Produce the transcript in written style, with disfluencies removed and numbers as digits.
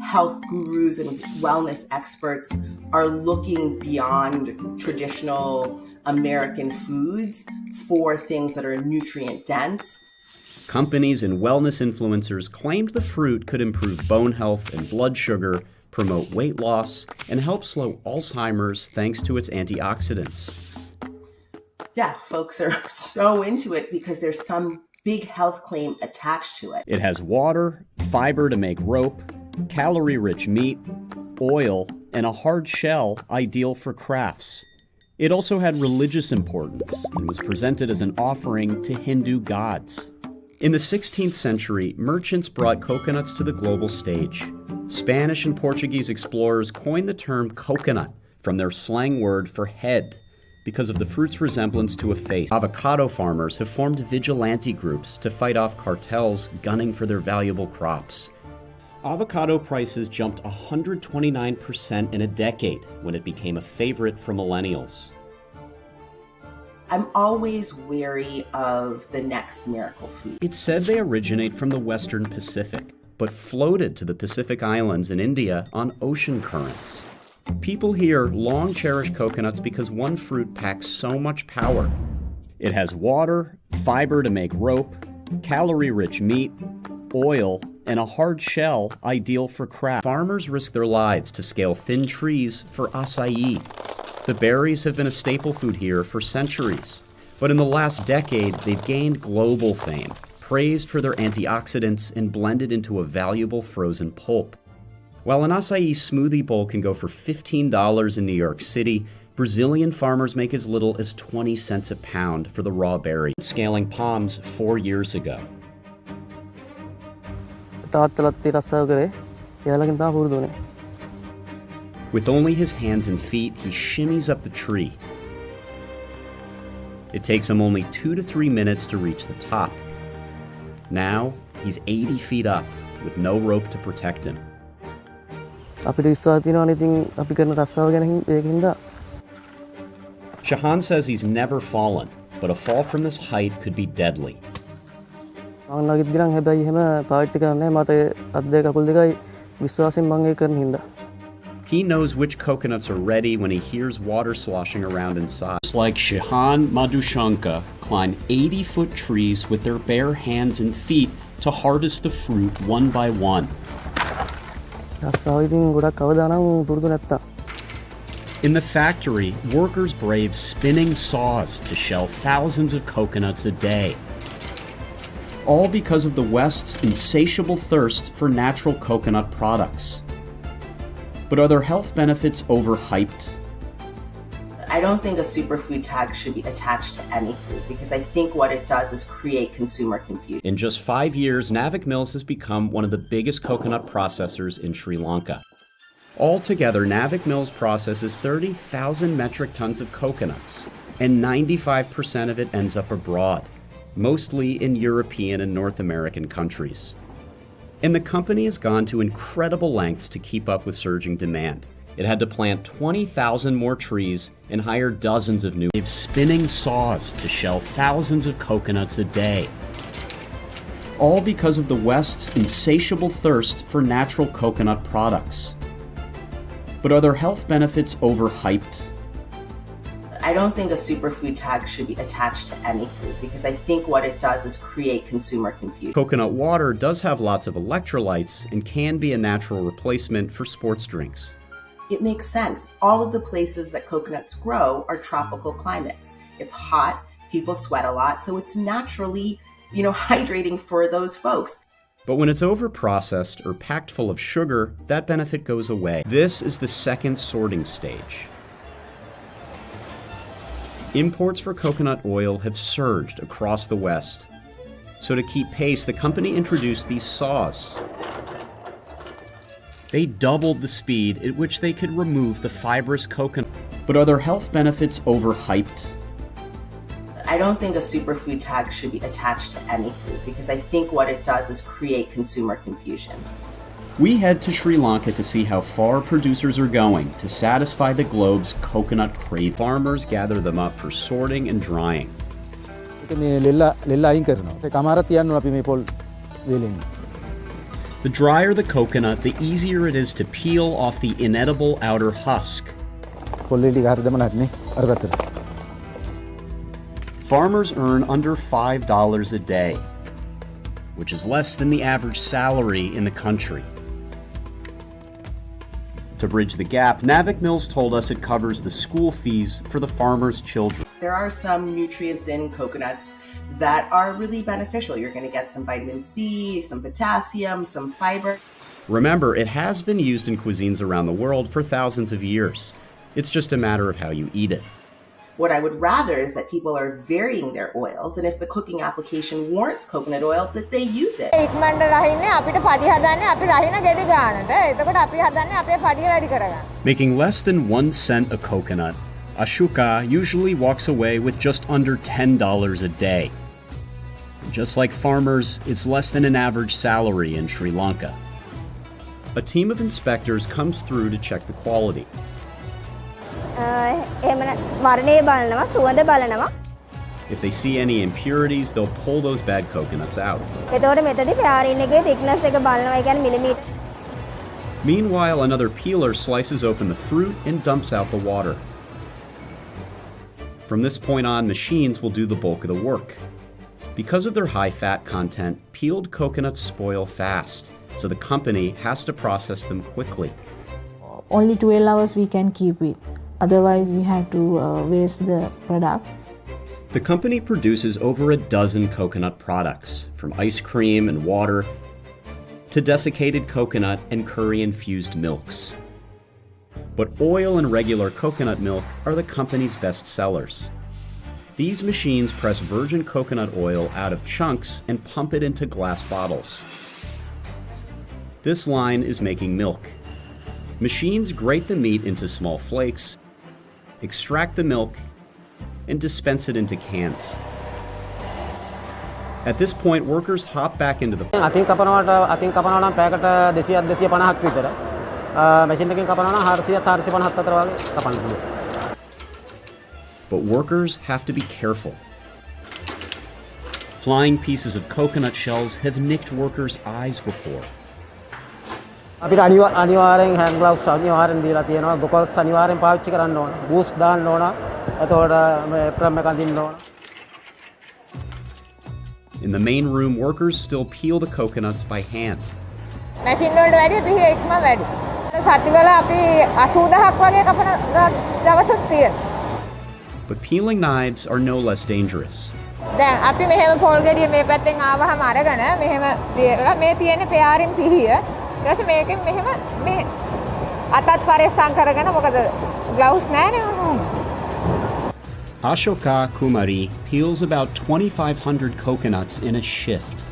health gurus and wellness experts are looking beyond traditional American foods for things that are nutrient dense. Companies and wellness influencers claimed the fruit could improve bone health and blood sugar, promote weight loss, and help slow Alzheimer's thanks to its antioxidants. Yeah, folks are so into it because there's some big health claim attached to it. It has water, fiber to make rope, calorie-rich meat, oil, and a hard shell ideal for crafts. It also had religious importance and was presented as an offering to Hindu gods. In the 16th century, merchants brought coconuts to the global stage. Spanish and Portuguese explorers coined the term coconut from their slang word for head because of the fruit's resemblance to a face. Avocado farmers have formed vigilante groups to fight off cartels gunning for their valuable crops. Avocado prices jumped 129% in a decade when it became a favorite for millennials. I'm always wary of the next miracle food. It's said they originate from the Western Pacific, but floated to the Pacific Islands in India on ocean currents. People here long cherish coconuts because one fruit packs so much power. It has water, fiber to make rope, calorie-rich meat, oil, and a hard shell ideal for craft. Farmers risk their lives to scale thin trees for acai. The berries have been a staple food here for centuries, but in the last decade, they've gained global fame, praised for their antioxidants and blended into a valuable frozen pulp. While an acai smoothie bowl can go for $15 in New York City, Brazilian farmers make as little as 20 cents a pound for the raw berry, scaling palms 4 years ago. With only his hands and feet, he shimmies up the tree. It takes him only 2 to 3 minutes to reach the top. Now, he's 80 feet up with no rope to protect him. Shahan says he's never fallen, but a fall from this height could be deadly. He knows which coconuts are ready when he hears water sloshing around inside. Just like Shahan Madhushanka climb 80-foot trees with their bare hands and feet to harvest the fruit one by one. In the factory, workers brave spinning saws to shell thousands of coconuts a day. All because of the West's insatiable thirst for natural coconut products. But are their health benefits overhyped? I don't think a superfood tag should be attached to any food because I think what it does is create consumer confusion. In just 5 years, Navik Mills has become one of the biggest coconut processors in Sri Lanka. Altogether, Navik Mills processes 30,000 metric tons of coconuts, and 95% of it ends up abroad, mostly in European and North American countries. And the company has gone to incredible lengths to keep up with surging demand. It had to plant 20,000 more trees and hire dozens of new spinning saws to shell thousands of coconuts a day. All because of the West's insatiable thirst for natural coconut products. But are their health benefits overhyped? I don't think a superfood tag should be attached to any food because I think what it does is create consumer confusion. Coconut water does have lots of electrolytes and can be a natural replacement for sports drinks. It makes sense. All of the places that coconuts grow are tropical climates. It's hot, people sweat a lot, so it's naturally, hydrating for those folks. But when it's over-processed or packed full of sugar, that benefit goes away. This is the second sorting stage. Imports for coconut oil have surged across the West. So to keep pace, the company introduced these saws. They doubled the speed at which they could remove the fibrous coconut. But are their health benefits overhyped? I don't think a superfood tag should be attached to any food because I think what it does is create consumer confusion. We head to Sri Lanka to see how far producers are going to satisfy the globe's coconut crave. Farmers gather them up for sorting and drying. The drier the coconut, the easier it is to peel off the inedible outer husk. Farmers earn under $5 a day, which is less than the average salary in the country. To bridge the gap, Navik Mills told us it covers the school fees for the farmers' children. There are some nutrients in coconuts that are really beneficial. You're going to get some vitamin C, some potassium, some fiber. Remember, it has been used in cuisines around the world for thousands of years. It's just a matter of how you eat it. What I would rather is that people are varying their oils, and if the cooking application warrants coconut oil, that they use it. Making less than 1 cent a coconut, Ashoka usually walks away with just under $10 a day. Just like farmers, it's less than an average salary in Sri Lanka. A team of inspectors comes through to check the quality. If they see any impurities, they'll pull those bad coconuts out. Meanwhile, another peeler slices open the fruit and dumps out the water. From this point on, machines will do the bulk of the work. Because of their high fat content, peeled coconuts spoil fast, so the company has to process them quickly. Only 12 hours we can keep it. Otherwise, we have to waste the product. The company produces over a dozen coconut products, from ice cream and water to desiccated coconut and curry-infused milks. But oil and regular coconut milk are the company's best sellers. These machines press virgin coconut oil out of chunks and pump it into glass bottles. This line is making milk. Machines grate the meat into small flakes, extract the milk, and dispense it into cans. At this point, workers hop back into the But workers have to be careful. Flying pieces of coconut shells have nicked workers' eyes before. අපිට අනිවාර්යෙන් hand gloves අනිවාර්යෙන් දීලා තියෙනවා goggles අනිවාර්යෙන් පාවිච්චි කරන්න ඕන boost දාන්න ඕන එතකොට මේ apron එක අඳින්න ඕන. In the main room, workers still peel the coconuts by hand. Machine වලට වැඩිය පිහි ඉක්ම වැඩි. සතිවල අපි 80000ක් වගේ කපන දවසක් තියෙනවා. But peeling knives are no less dangerous. දැන් අපි මෙහෙම පොල් ගෙඩිය මේ පැත්තෙන් ආවහම අරගෙන මෙහෙම මේ තියෙන පෙයාරින් පිහිය ඊට පස්සේ මේකෙන් මෙහෙම මේ අතත් පරිස්සම් කරගෙන මොකද ග්ලව්ස් නැහැනේ. Ashoka Kumari peels about 2,500 coconuts in a shift.